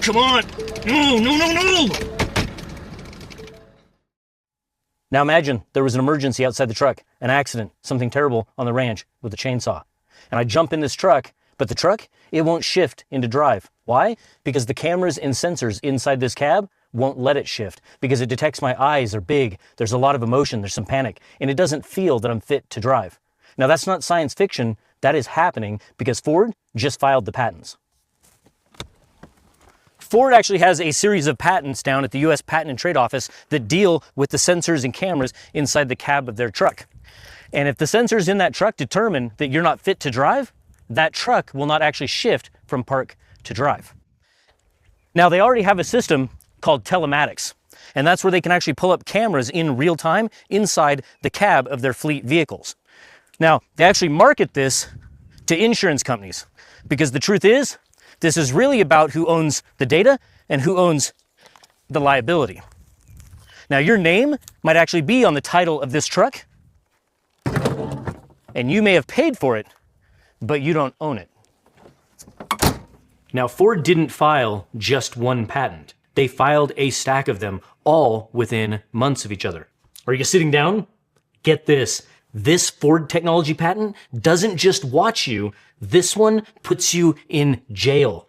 come on. No, no, no, no. Now imagine there was an emergency outside the truck, an accident, something terrible on the ranch with a chainsaw. And I jump in this truck, but the truck, it won't shift into drive. Why? Because the cameras and sensors inside this cab won't let it shift, because it detects my eyes are big, there's a lot of emotion, there's some panic, and it doesn't feel that I'm fit to drive. Now that's not science fiction, that is happening because Ford just filed the patents. Ford actually has a series of patents down at the US Patent and Trade Office that deal with the sensors and cameras inside the cab of their truck. And if the sensors in that truck determine that you're not fit to drive, that truck will not actually shift from park to drive. Now they already have a system called telematics, and that's where they can actually pull up cameras in real time inside the cab of their fleet vehicles. Now, they actually market this to insurance companies because the truth is, this is really about who owns the data and who owns the liability. Now, your name might actually be on the title of this truck, and you may have paid for it, but you don't own it. Now, Ford didn't file just one patent. They filed a stack of them, all within months of each other. Are you sitting down? Get this. This Ford technology patent doesn't just watch you, this one puts you in jail.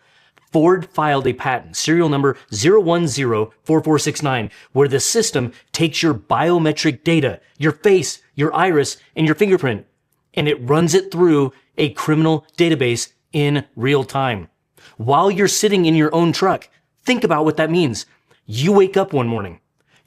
Ford filed a patent, serial number 0104469, where the system takes your biometric data, your face, your iris, and your fingerprint, and it runs it through a criminal database in real time. While you're sitting in your own truck, think about what that means. You wake up one morning.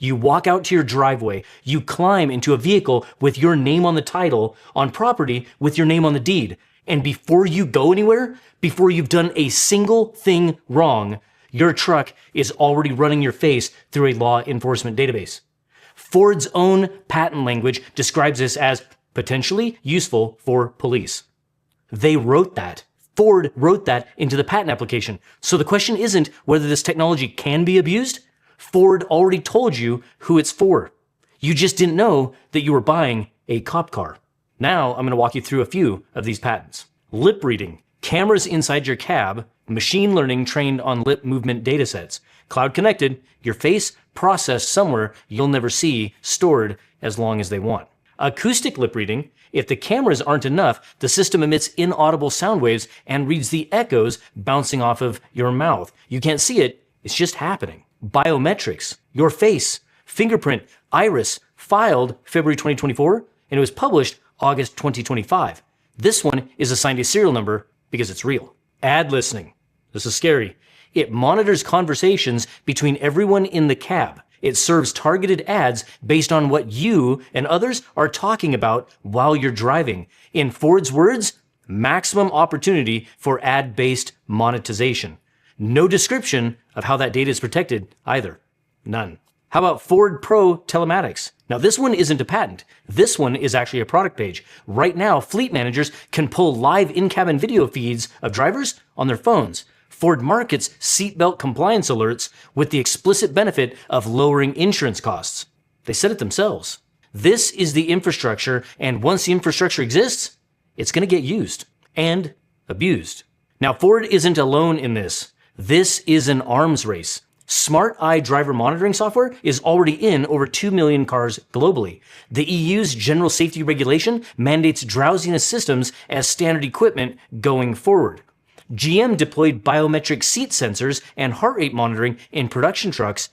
You walk out to your driveway, you climb into a vehicle with your name on the title, on property with your name on the deed. And before you go anywhere, before you've done a single thing wrong, your truck is already running your face through a law enforcement database. Ford's own patent language describes this as potentially useful for police. They wrote that. Ford wrote that into the patent application. So the question isn't whether this technology can be abused. Ford already told you who it's for. You just didn't know that you were buying a cop car. Now I'm going to walk you through a few of these patents. Lip reading, cameras inside your cab, machine learning trained on lip movement datasets, cloud connected, your face processed somewhere you'll never see, stored as long as they want. Acoustic lip reading, if the cameras aren't enough, the system emits inaudible sound waves and reads the echoes bouncing off of your mouth. You can't see it, it's just happening. Biometrics, your face, fingerprint, iris, filed February 2024, and it was published August 2025. This one is assigned a serial number because it's real. Ad listening. This is scary. It monitors conversations between everyone in the cab. It serves targeted ads based on what you and others are talking about while you're driving. In Ford's words, maximum opportunity for ad-based monetization. No description of how that data is protected either. None. How about Ford Pro Telematics? Now this one isn't a patent. This one is actually a product page. Right now, fleet managers can pull live in-cabin video feeds of drivers on their phones. Ford markets seatbelt compliance alerts with the explicit benefit of lowering insurance costs. They said it themselves. This is the infrastructure, and once the infrastructure exists, it's going to get used and abused. Now, Ford isn't alone in this. This is an arms race. Smart Eye driver monitoring software is already in over 2 million cars globally. The EU's general safety regulation mandates drowsiness systems as standard equipment going forward. GM deployed biometric seat sensors and heart rate monitoring in production trucks